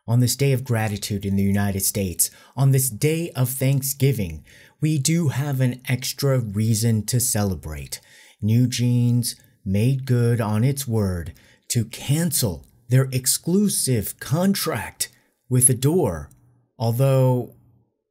On this day of gratitude in the United States, on this day of Thanksgiving, we do have an extra reason to celebrate. New Jeans made good on its word to cancel their exclusive contract with ADOR, although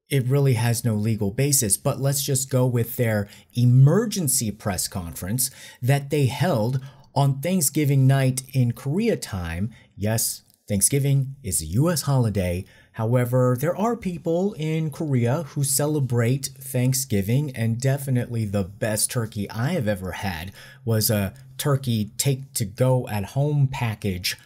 it really has no legal basis. But let's just go with their emergency press conference that they held on Thanksgiving night in Korea time. Yes, Thanksgiving is a US holiday. However, there are people in Korea who celebrate Thanksgiving, and definitely the best turkey I have ever had was a turkey take-to-go at home package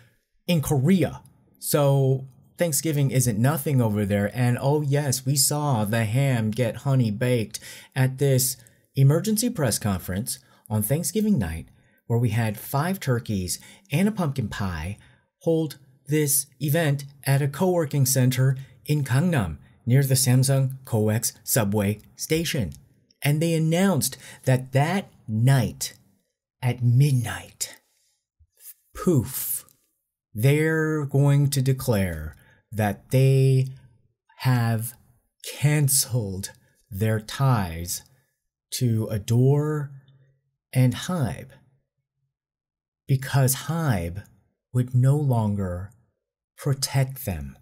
in Korea. So Thanksgiving isn't nothing over there. And oh yes, we saw the ham get honey baked at this emergency press conference on Thanksgiving night, where we had 5 turkeys and a pumpkin pie hold this event at a co-working center in Gangnam near the Samsung COEX subway station. And they announced that that night at midnight, poof, they're going to declare that they have canceled their ties to ADOR and HYBE, because HYBE would no longer protect them.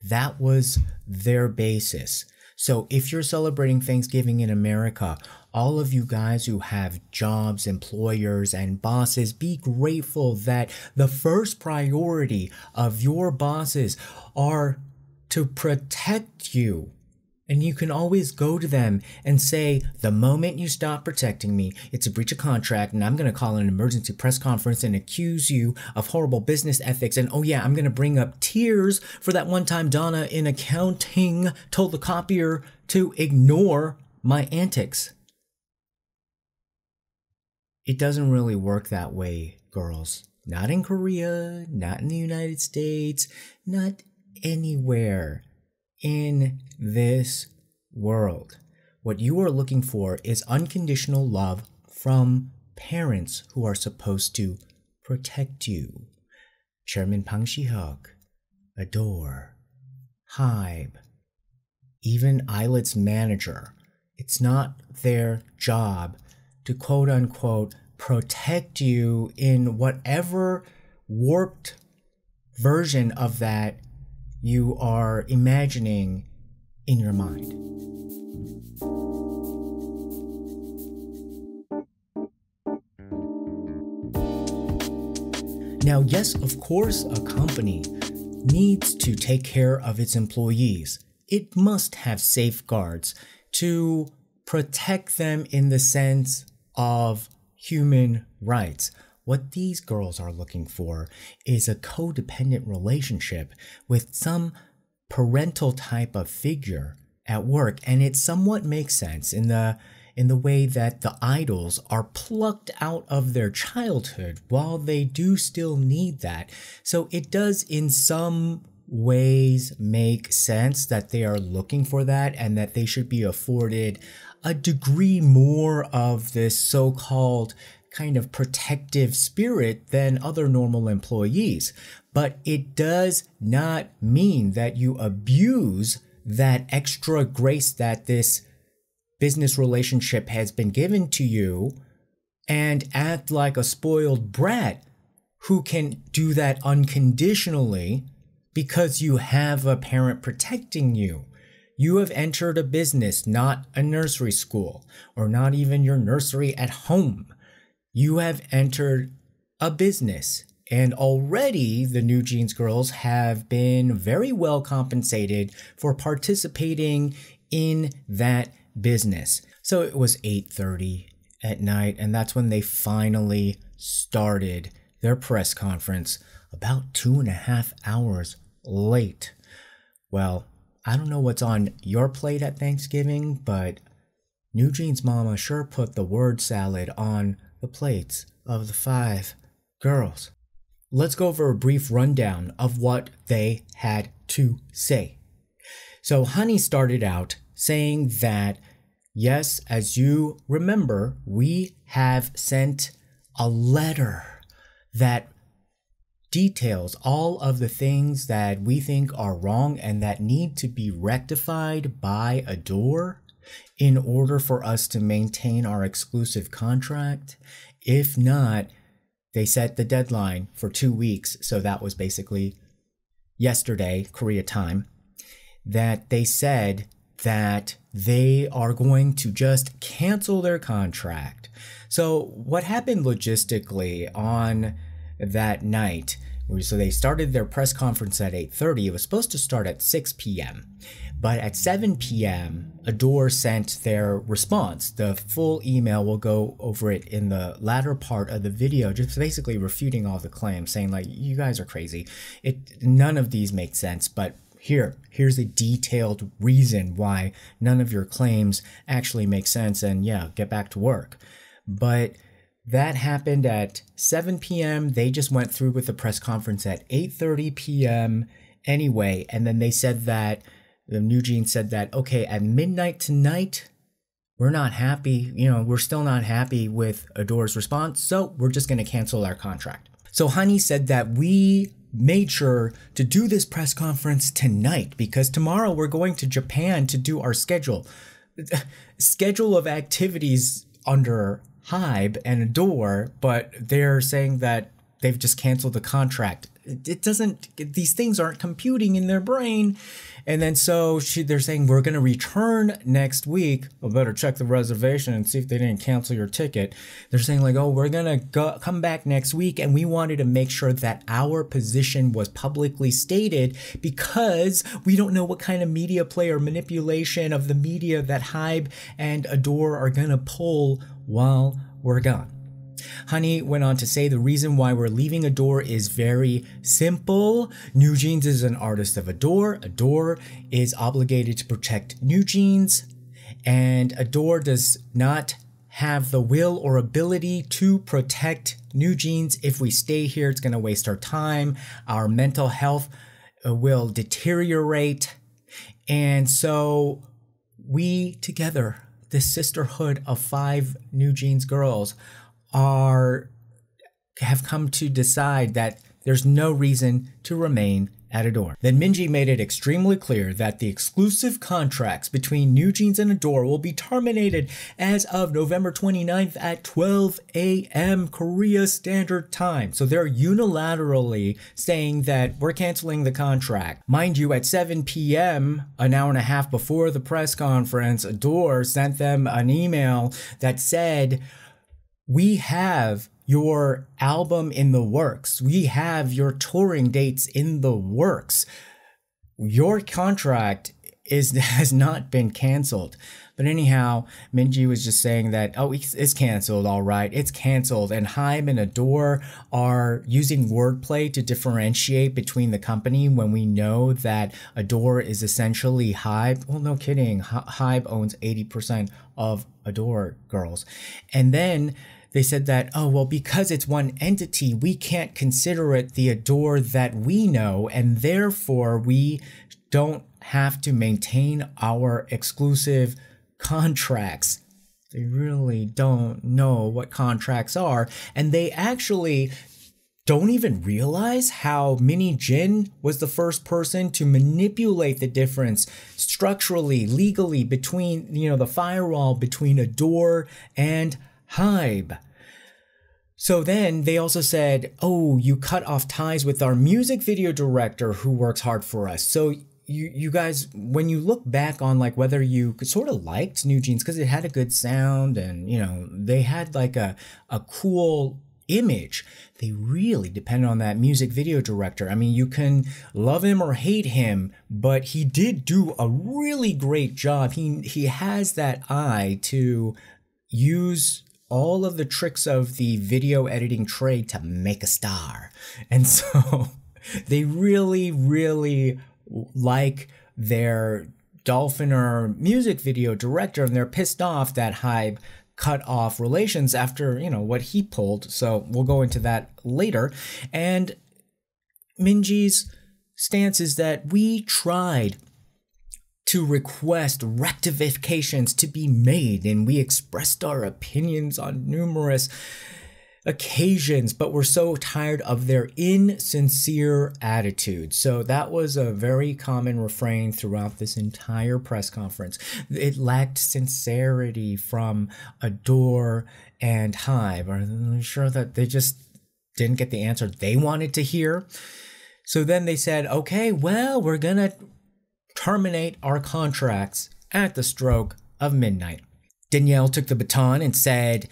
That was their basis. So if you're celebrating Thanksgiving in America, all of you guys who have jobs, employers, and bosses, be grateful that the first priority of your bosses are to protect you. And you can always go to them and say, the moment you stop protecting me, it's a breach of contract, and I'm going to call an emergency press conference and accuse you of horrible business ethics. And oh yeah, I'm going to bring up tears for that one time Donna in accounting told the copier to ignore my antics. It doesn't really work that way, girls. Not in Korea, not in the United States, not anywhere in this world. What you are looking for is unconditional love from parents who are supposed to protect you. Chairman Si-hyuk, ADOR, HYBE, even Eyelet's manager. It's not their job to quote unquote protect you in whatever warped version of that you are imagining in your mind. Now, yes, of course, a company needs to take care of its employees. It must have safeguards to protect them in the sense of human rights. What these girls are looking for is a codependent relationship with some parental type of figure at work, and it somewhat makes sense in the way that the idols are plucked out of their childhood while they do still need that. So it does in some ways make sense that they are looking for that, and that they should be afforded a degree more of this so-called kind of protective spirit than other normal employees. But it does not mean that you abuse that extra grace that this business relationship has been given to you and act like a spoiled brat who can do that unconditionally because you have a parent protecting you. You have entered a business, not a nursery school, or not even your nursery at home. You have entered a business, and already the New Jeans girls have been very well compensated for participating in that business. So it was 8:30 at night, and that's when they finally started their press conference, about 2.5 hours late. Well, I don't know what's on your plate at Thanksgiving, but New Jeans mama sure put the word salad on the plates of the 5 girls. Let's go over a brief rundown of what they had to say. So Hanni started out saying that, yes, as you remember, we have sent a letter that details all of the things that we think are wrong and that need to be rectified by ADOR in order for us to maintain our exclusive contract. If not, they set the deadline for 2 weeks. So that was basically yesterday, Korea time, that they said that they are going to just cancel their contract. So what happened logistically on that night, so they started their press conference at 8:30. It was supposed to start at 6 p.m. But at 7 p.m., ADOR sent their response. The full email, we'll go over it in the latter part of the video, just basically refuting all the claims, saying like, you guys are crazy. None of these make sense, but here's a detailed reason why none of your claims actually make sense, and yeah, get back to work. But that happened at 7 p.m. They just went through with the press conference at 8:30 p.m. anyway, and then they said that Min-hee-jin said that, okay, at midnight tonight, we're not happy, we're still not happy with ADOR's response, so we're just going to cancel our contract. So Hanni said that we made sure to do this press conference tonight because tomorrow we're going to Japan to do our schedule of activities under HYBE and ADOR, but they're saying that they've just canceled the contract. These things aren't computing in their brain. And then so they're saying we're going to return next week. Well, better check the reservation and see if they didn't cancel your ticket. They're saying like, oh, we're going to come back next week. And we wanted to make sure that our position was publicly stated because we don't know what kind of media play or manipulation of the media that HYBE and ADOR are going to pull while we're gone. Hanni went on to say the reason why we're leaving ADOR is very simple. NewJeans is an artist of ADOR. ADOR is obligated to protect NewJeans, and ADOR does not have the will or ability to protect NewJeans. If we stay here, it's going to waste our time. Our mental health will deteriorate. And so we together, this sisterhood of 5 NewJeans girls, have come to decide that there's no reason to remain at ADOR. Then Minji made it extremely clear that the exclusive contracts between NewJeans and ADOR will be terminated as of November 29th at 12 a.m. Korea Standard Time. So they're unilaterally saying that we're canceling the contract. Mind you, at 7 p.m., an hour and a half before the press conference, ADOR sent them an email that said, we have your album in the works. We have your touring dates in the works. Your contract has not been canceled. But anyhow, Minji was just saying that, oh, it's canceled, all right, it's canceled. And HYBE and ADOR are using wordplay to differentiate between the company when we know that ADOR is essentially HYBE. Well, no kidding, HYBE owns 80% of ADOR girls. And then they said that, oh, well, because it's one entity, we can't consider it the ADOR that we know, and therefore we don't have to maintain our exclusive contracts. They really don't know what contracts are, and they actually don't even realize how Min Hee-jin was the first person to manipulate the difference structurally, legally between, the firewall between ADOR and HYBE. So then they also said, oh, you cut off ties with our music video director who works hard for us. So you guys, when you look back on like whether you sort of liked NewJeans because it had a good sound and, they had like a cool image, they really depend on that music video director. I mean, you can love him or hate him, but he did do a really great job. He has that eye to use all of the tricks of the video editing trade to make a star. And so they really, really like their Dolphiner music video director, and they're pissed off that HYBE cut off relations after, what he pulled. So we'll go into that later. And Minji's stance is that we tried to request rectifications to be made, and we expressed our opinions on numerous occasions, but we're so tired of their insincere attitude. So that was a very common refrain throughout this entire press conference. It lacked sincerity from ADOR and HYBE. I'm sure that they just didn't get the answer they wanted to hear. So then they said, okay, well, we're gonna terminate our contracts at the stroke of midnight. Danielle took the baton and said,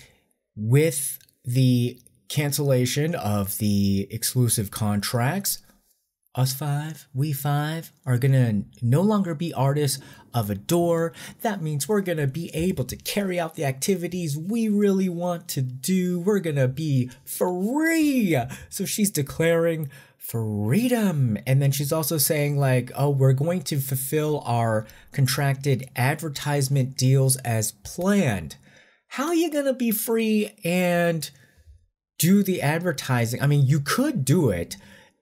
with the cancellation of the exclusive contracts, we five are gonna no longer be artists of ADOR. That means we're gonna be able to carry out the activities we really want to do. We're gonna be free. So she's declaring freedom. And then she's also saying like, oh, we're going to fulfill our contracted advertisement deals as planned. How are you going to be free and do the advertising? I mean, you could do it,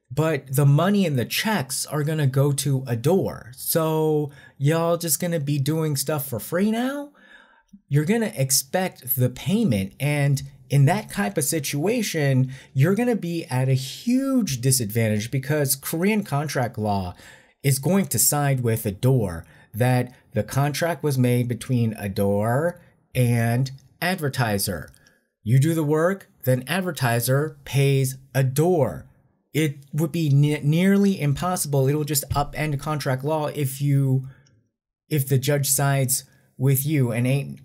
but the money and the checks are going to go to ADOR. So y'all just going to be doing stuff for free now? You're going to expect the payment, and in that type of situation, you're going to be at a huge disadvantage because Korean contract law is going to side with ADOR, that the contract was made between ADOR and advertiser. You do the work, then advertiser pays ADOR. It would be nearly impossible. It will just upend contract law if the judge sides with you, and ain't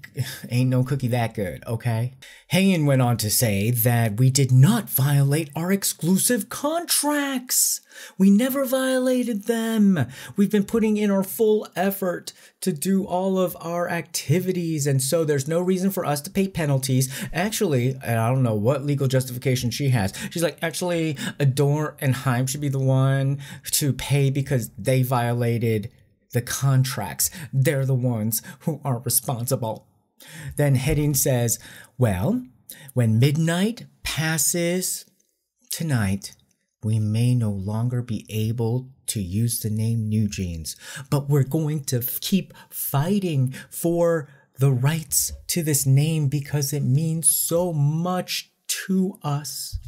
no cookie that good, okay? Hyein went on to say that we did not violate our exclusive contracts. We never violated them. We've been putting in our full effort to do all of our activities, and so there's no reason for us to pay penalties. Actually, and I don't know what legal justification she has. She's like, actually, ADOR and HYBE should be the one to pay because they violated the contracts. They're the ones who are responsible. Then Hyerin says, well, when midnight passes tonight, we may no longer be able to use the name New Jeans, but we're going to keep fighting for the rights to this name because it means so much to us.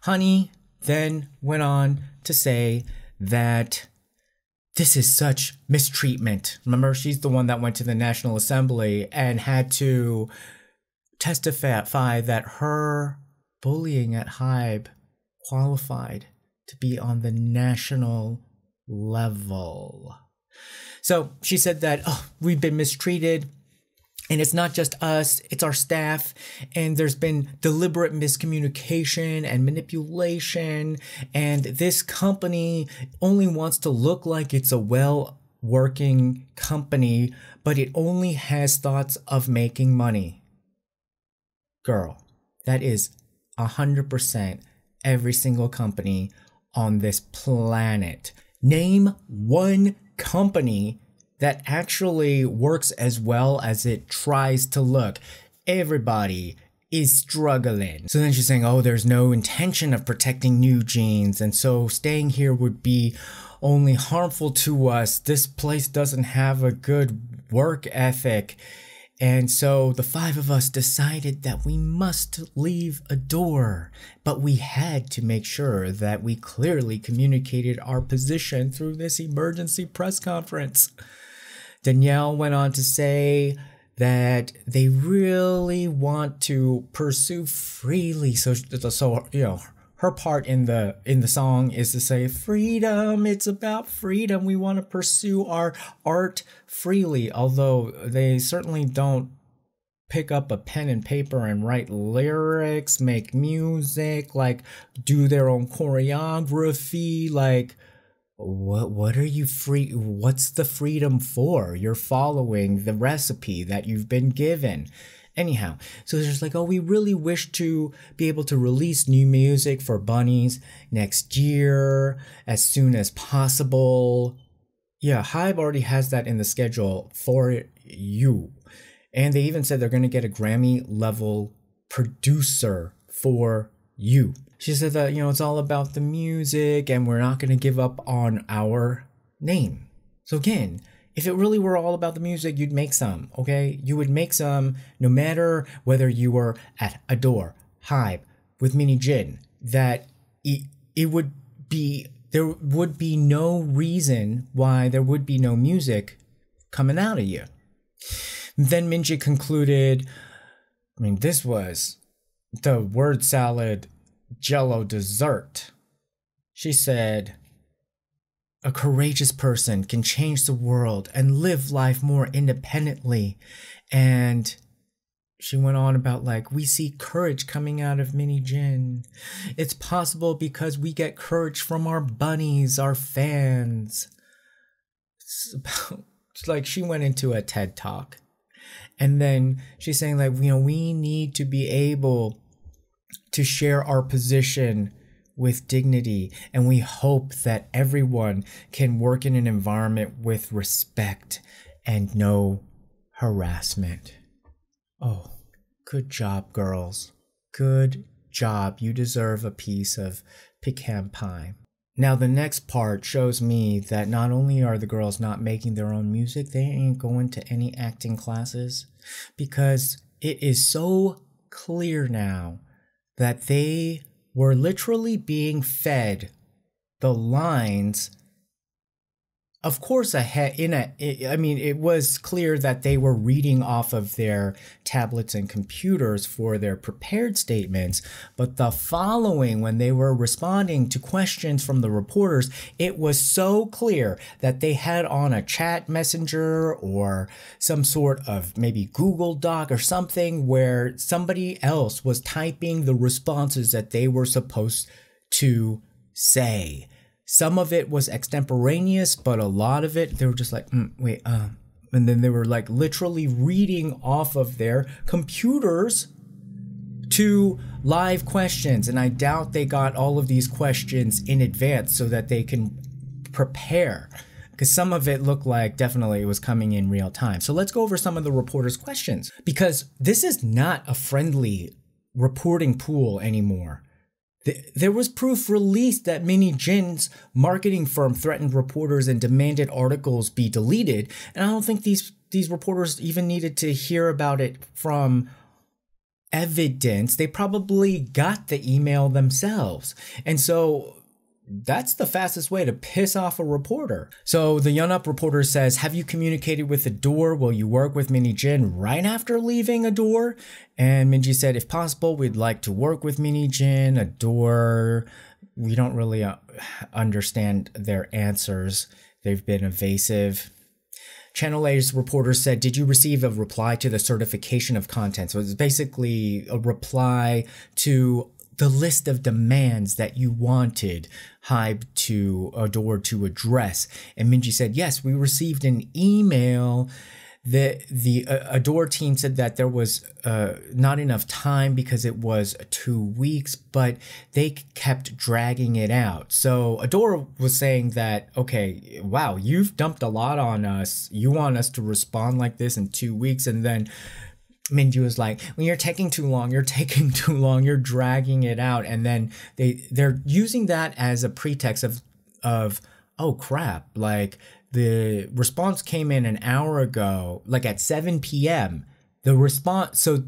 Hanni then went on to say that this is such mistreatment. Remember, she's the one that went to the National Assembly and had to testify that her bullying at HYBE qualified to be on the national level. So she said that, oh, we've been mistreated. And it's not just us, it's our staff, and there's been deliberate miscommunication and manipulation, and this company only wants to look like it's a well-working company, but it only has thoughts of making money. Girl, that is 100% every single company on this planet. Name one company that actually works as well as it tries to look. Everybody is struggling. So then she's saying, oh, there's no intention of protecting New Jeans, and so staying here would be only harmful to us. This place doesn't have a good work ethic. And so the five of us decided that we must leave ADOR, but we had to make sure that we clearly communicated our position through this emergency press conference. Danielle went on to say that they really want to pursue freely. So you know, her part in the song is to say, freedom, it's about freedom. We want to pursue our art freely, although they certainly don't pick up a pen and paper and write lyrics, make music, like do their own choreography, like what are you free? What's the freedom for? You're following the recipe that you've been given. Anyhow, so it's just like, oh, we really wish to be able to release new music for Bunnies next year as soon as possible. Yeah, HYBE already has that in the schedule for you. And they even said they're going to get a Grammy level producer for you. She said that, you know, it's all about the music and we're not going to give up on our name. So again, if it really were all about the music, you'd make some, okay? You would make some no matter whether you were at ADOR, HYBE with Min Hee-jin that there would be no reason why there would be no music coming out of you. Then Minji concluded, I mean, this was the word salad jello dessert. She said, a courageous person can change the world and live life more independently. And she went on about like, we see courage coming out of Min Hee-jin. It's possible because we get courage from our bunnies, our fans. It's like she went into a TED talk. And then she's saying like, you know, we need to be able to share our position with dignity. And we hope that everyone can work in an environment with respect and no harassment. Oh, good job, girls. Good job. You deserve a piece of pecan pie. Now, the next part shows me that not only are the girls not making their own music, they ain't going to any acting classes, because it is so clear now that they were literally being fed the lines. Of course, it was clear that they were reading off of their tablets and computers for their prepared statements, but the following, when they were responding to questions from the reporters, it was so clear that they had on a chat messenger or some sort of maybe Google Doc or something where somebody else was typing the responses that they were supposed to say. Some of it was extemporaneous, but a lot of it, they were just like, and then they were like literally reading off of their computers to live questions. And I doubt they got all of these questions in advance so that they can prepare, because some of it looked like definitely it was coming in real time. So let's go over some of the reporters' questions, because this is not a friendly reporting pool anymore. There was proof released that Min Hee-jin's marketing firm threatened reporters and demanded articles be deleted. And I don't think these reporters even needed to hear about it from evidence. They probably got the email themselves. And so that's the fastest way to piss off a reporter. So the Yeon-up reporter says, have you communicated with ADOR? Will you work with Min Hee-jin right after leaving ADOR? And Minji said, if possible, we'd like to work with Min Hee-jin. ADOR, we don't really understand their answers. They've been evasive. Channel A's reporter said, did you receive a reply to the certification of content? So it's basically a reply to the list of demands that you wanted HYBE to ADOR to address. And Minji said, yes, we received an email. The ADOR team said that there was not enough time because it was 2 weeks, but they kept dragging it out. So ADOR was saying that, okay, wow, you've dumped a lot on us. You want us to respond like this in 2 weeks, and then Minji was like, well, you're taking too long, you're dragging it out. And then they're using that as a pretext of oh crap, like the response came in an hour ago, like at 7 p.m. The response, so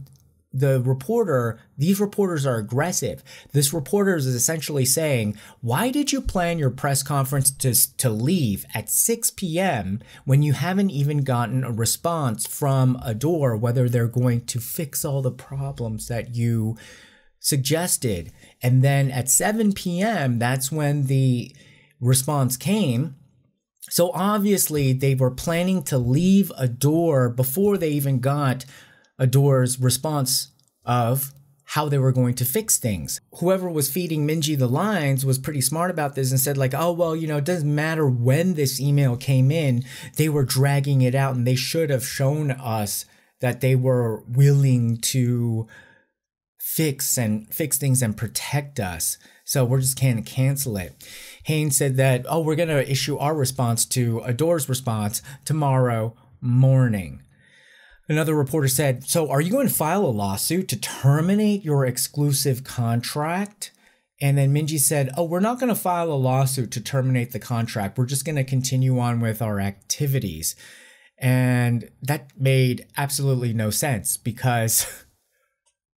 these reporters are aggressive. This reporter is essentially saying, why did you plan your press conference to leave at 6 p.m. when you haven't even gotten a response from ADOR, whether they're going to fix all the problems that you suggested? And then at 7 p.m., that's when the response came. So obviously they were planning to leave ADOR before they even got ADOR's response of how they were going to fix things. Whoever was feeding Minji the lines was pretty smart about this and said like, oh, well, you know, it doesn't matter when this email came in, they were dragging it out and they should have shown us that they were willing to fix things and protect us. So we're just going to cancel it. Hyein said that, oh, we're going to issue our response to ADOR's response tomorrow morning. Another reporter said, so are you going to file a lawsuit to terminate your exclusive contract? And then Minji said, oh, we're not going to file a lawsuit to terminate the contract. We're just going to continue on with our activities. And that made absolutely no sense because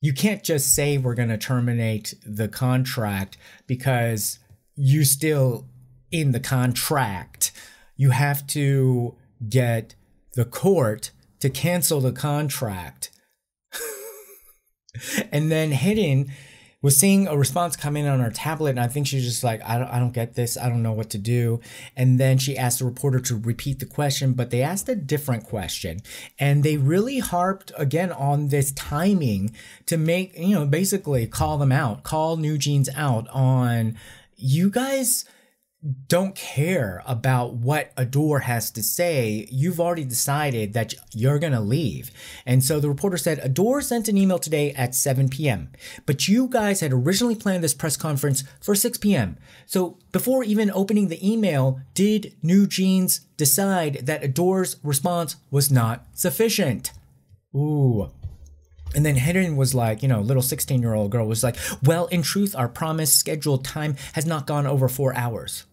you can't just say we're going to terminate the contract because you still in the contract. You have to get the court to cancel the contract. And then Hyein was seeing a response come in on her tablet, and I think she's just like, I don't get this. I don't know what to do. And then she asked the reporter to repeat the question, but they asked a different question. And they really harped again on this timing to make, basically call them out, call New Jeans out on, you guys don't care about what ADOR has to say. You've already decided that you're gonna leave. And so the reporter said, ADOR sent an email today at 7 p.m. But you guys had originally planned this press conference for 6 p.m. So before even opening the email, did New Jeans decide that ADOR's response was not sufficient? Ooh. And then Hyerin was like, little 16-year-old girl was like, well, in truth, our promised scheduled time has not gone over 4 hours.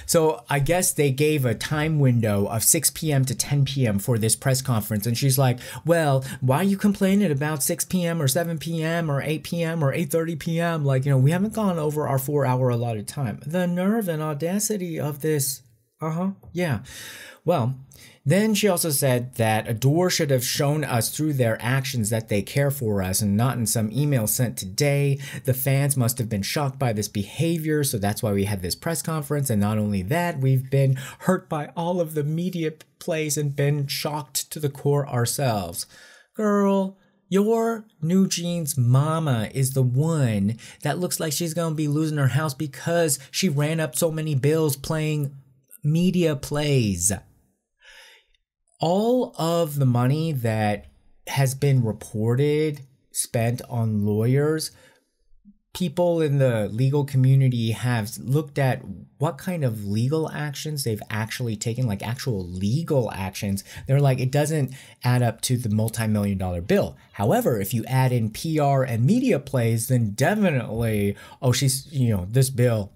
So I guess they gave a time window of 6 p.m. to 10 p.m. for this press conference. And she's like, well, why are you complaining about 6 p.m. or 7 p.m. or 8 p.m. or 8:30 p.m.? Like, we haven't gone over our 4-hour allotted time. The nerve and audacity of this. Yeah. Well, then she also said that ADOR should have shown us through their actions that they care for us and not in some email sent today. The fans must have been shocked by this behavior, so that's why we had this press conference. And not only that, we've been hurt by all of the media plays and been shocked to the core ourselves. Girl, your New Jeans mama is the one that looks like she's gonna be losing her house because she ran up so many bills playing media plays. All of the money that has been reported spent on lawyers, people in the legal community have looked at what kind of legal actions they've actually taken, like actual legal actions. They're like, it doesn't add up to the multi-million-dollar bill. However, if you add in PR and media plays, then definitely, this bill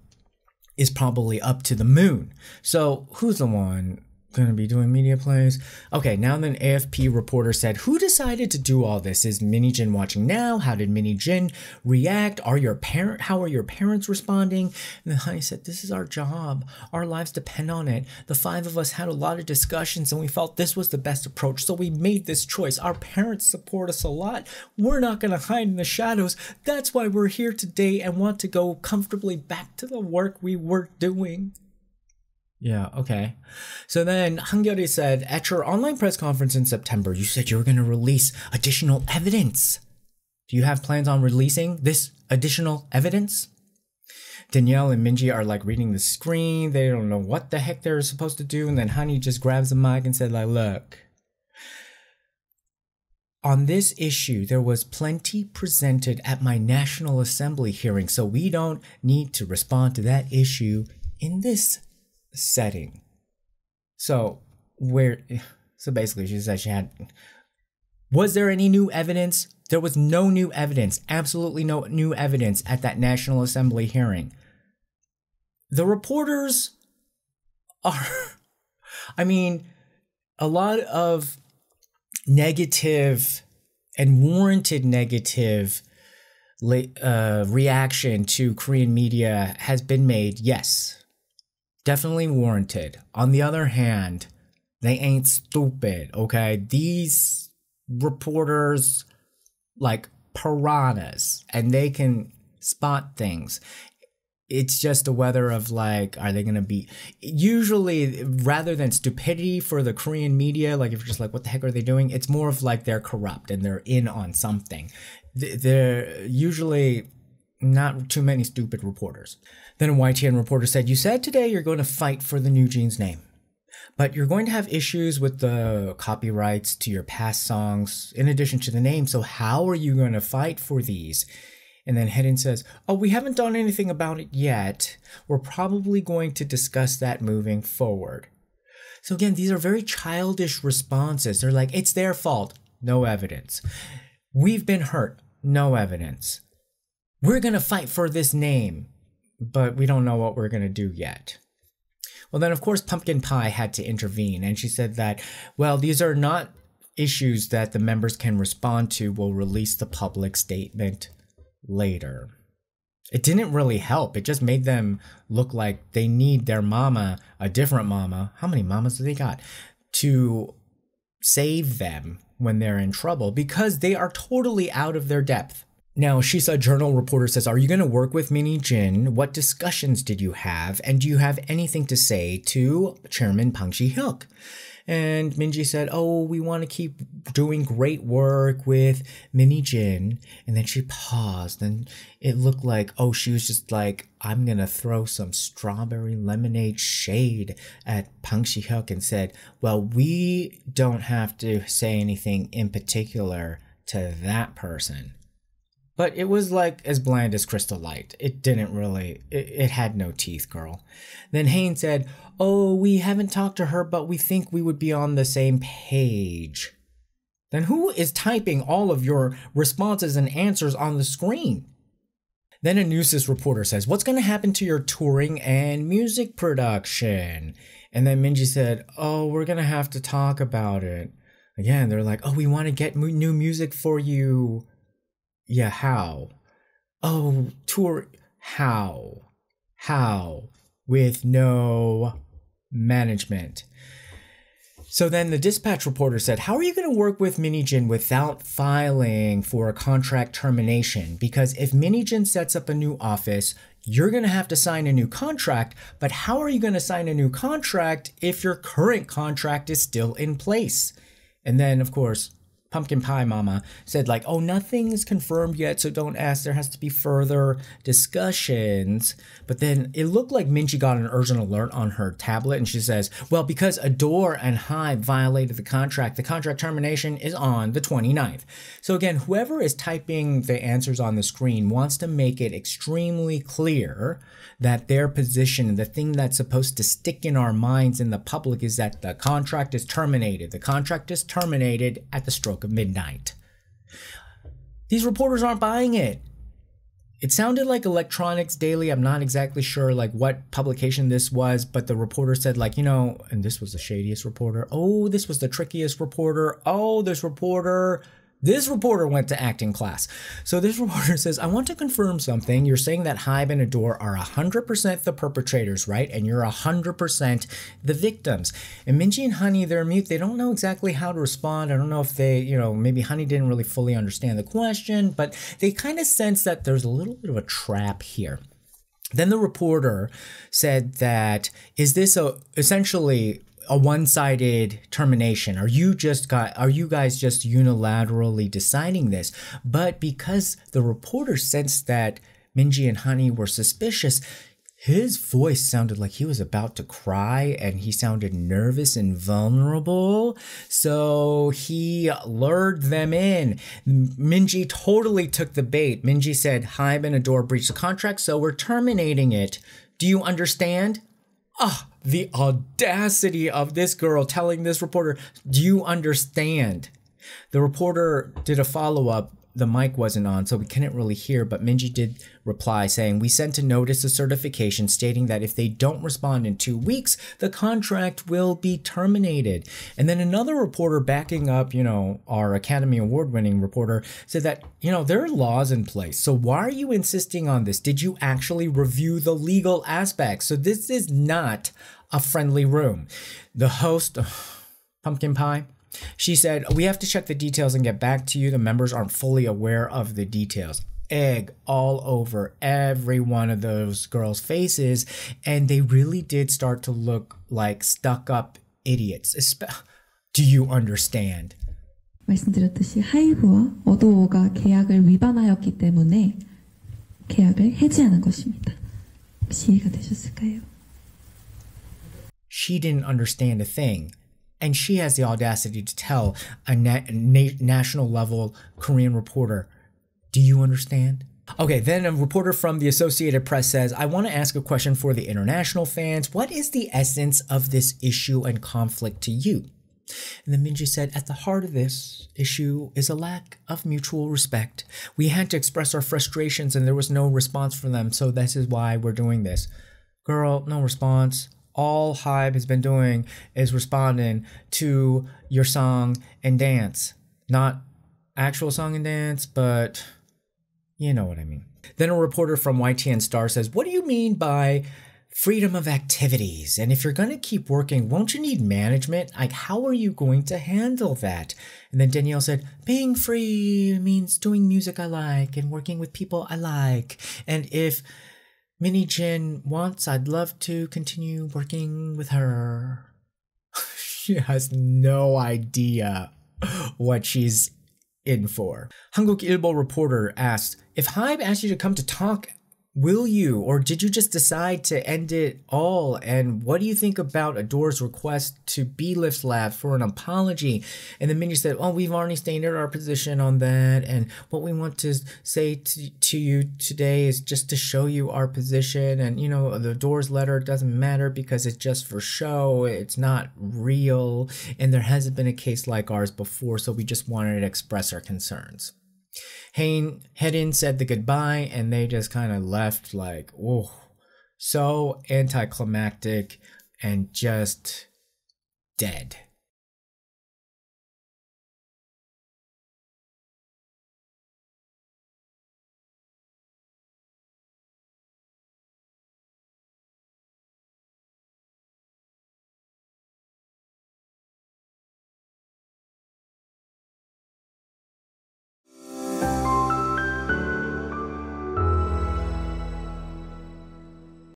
is probably up to the moon. So who's the one gonna be doing media plays? Okay, now then AFP reporter said, who decided to do all this? Is Min Hee-jin watching now? How did Min Hee-jin react? How are your parents responding? And then Hanni said, this is our job. Our lives depend on it. The 5 of us had a lot of discussions and we felt this was the best approach. So we made this choice. Our parents support us a lot. We're not gonna hide in the shadows. That's why we're here today and want to go comfortably back to the work we were doing. Yeah, okay. So then Hangyori said, at your online press conference in September, you said you were going to release additional evidence. Do you have plans on releasing this additional evidence? Danielle and Minji are like reading the screen. They don't know what the heck they're supposed to do. And then Hanni just grabs the mic and said, like, look, on this issue, there was plenty presented at my National Assembly hearing, so we don't need to respond to that issue in this setting. So basically she said was there any new evidence? There was no new evidence, absolutely no new evidence at that National Assembly hearing. The reporters are, a lot of negative and warranted negative reaction to Korean media has been made, yes. Definitely warranted. On the other hand, they ain't stupid, okay? These reporters, like piranhas, and they can spot things. It's just a whether of like, are they gonna be, usually rather than stupidity for the Korean media, like if you're just like, what the heck are they doing? It's more of like they're corrupt and they're in on something. They're usually not too many stupid reporters. Then a YTN reporter said, you said today you're going to fight for the New Jeans name, but you're going to have issues with the copyrights to your past songs in addition to the name. So how are you going to fight for these? And then Hyerin says, oh, we haven't done anything about it yet. We're probably going to discuss that moving forward. So again, these are very childish responses. They're like, it's their fault. No evidence. We've been hurt. No evidence. We're going to fight for this name, but we don't know what we're going to do yet. Well, then, of course, Pumpkin Pie had to intervene, and she said that, well, these are not issues that the members can respond to. We'll release the public statement later. It didn't really help. It just made them look like they need their mama, a different mama. How many mamas do they got? To save them when they're in trouble because they are totally out of their depth. Now, Shisa Journal reporter says, are you going to work with Min Hee-jin? What discussions did you have? And do you have anything to say to Chairman Si-hyuk? And Minji said, oh, we want to keep doing great work with Min Hee-jin. And then she paused and it looked like, oh, she was just like, I'm going to throw some strawberry lemonade shade at Si-hyuk and said, well, we don't have to say anything in particular to that person. But it was like as bland as crystal light. It didn't really, it had no teeth, girl. Then Hyein said, oh, we haven't talked to her, but we think we would be on the same page. Then who is typing all of your responses and answers on the screen? Then a Newsis reporter says, what's going to happen to your touring and music production? And then Minji said, oh, we're going to have to talk about it. Again, they're like, oh, we want to get new music for you. Yeah, how? Oh, tour, how? How? With no management. So then the dispatch reporter said, how are you going to work with Min Hee-jin without filing for a contract termination? Because if Min Hee-jin sets up a new office, you're going to have to sign a new contract. But how are you going to sign a new contract if your current contract is still in place? And then, of course, Pumpkin Pie Mama said like, oh, nothing is confirmed yet, so don't ask. There has to be further discussions. But then it looked like Minji got an urgent alert on her tablet and she says, well, because ADOR and HYBE violated the contract termination is on the 29th. So again, whoever is typing the answers on the screen wants to make it extremely clear that their position, the thing that's supposed to stick in our minds in the public is that the contract is terminated. The contract is terminated at the stroke of midnight. These reporters aren't buying it. It sounded like Electronics Daily. I'm not exactly sure like what publication this was, but the reporter said like, you know, and this was the shadiest reporter. Oh, this was the trickiest reporter. Oh, this reporter went to acting class. So this reporter says, I want to confirm something. You're saying that HYBE and ADOR are 100% the perpetrators, right? And you're 100% the victims. And Minji and Hanni, they're mute. They don't know exactly how to respond. I don't know if they, you know, maybe Hanni didn't really fully understand the question, but they kind of sense that there's a little bit of a trap here. Then the reporter said that, is this essentially a one-sided termination? Are you guys just unilaterally deciding this? But because the reporter sensed that Minji and Hanni were suspicious, his voice sounded like he was about to cry and he sounded nervous and vulnerable. So he lured them in. Minji totally took the bait. Minji said, HYBE and ADOR breached the contract, so we're terminating it. Do you understand? Ah, the audacity of this girl telling this reporter, do you understand? The reporter did a follow-up. The mic wasn't on, so we couldn't really hear, but Minji did reply saying, we sent a notice of certification stating that if they don't respond in 2 weeks, the contract will be terminated. And then another reporter backing up, you know, our Academy Award-winning reporter said that, you know, there are laws in place. So why are you insisting on this? Did you actually review the legal aspects? So this is not a friendly room. The host, Pumpkin Pie, she said, we have to check the details and get back to you. The members aren't fully aware of the details. Egg all over every one of those girls' faces. And they really did start to look like stuck-up idiots. Do you understand? 말씀드렸듯이 하이브와 어도어가 계약을 위반하였기 때문에 계약을 해지하는 것입니다. 혹시 이해가 되셨을까요? She didn't understand a thing. And she has the audacity to tell a national level Korean reporter, do you understand? Okay, then a reporter from the Associated Press says, I want to ask a question for the international fans. What is the essence of this issue and conflict to you? And then Minji said, at the heart of this issue is a lack of mutual respect. We had to express our frustrations and there was no response from them. So this is why we're doing this. Girl, no response. all HYBE has been doing is responding to your song and dance. Not actual song and dance, but you know what I mean. Then a reporter from YTN Star says, what do you mean by freedom of activities? And if you're going to keep working, won't you need management? Like, how are you going to handle that? And then Danielle said, being free means doing music I like and working with people I like. And if Min Hee-jin wants, I'd love to continue working with her. She has no idea what she's in for. Hanguk Ilbo reporter asked, if HYBE asked you to come to talk, will you, or did you just decide to end it all? And what do you think about ADOR's request to B-Lift Lab for an apology? And then Minji said, oh, we've already stated our position on that. And what we want to say to you today is just to show you our position. And, you know, the ADOR's letter doesn't matter because it's just for show. It's not real. And there hasn't been a case like ours before. So we just wanted to express our concerns. Hyein said the goodbye, and they just kind of left like, whoa, so anticlimactic and just dead.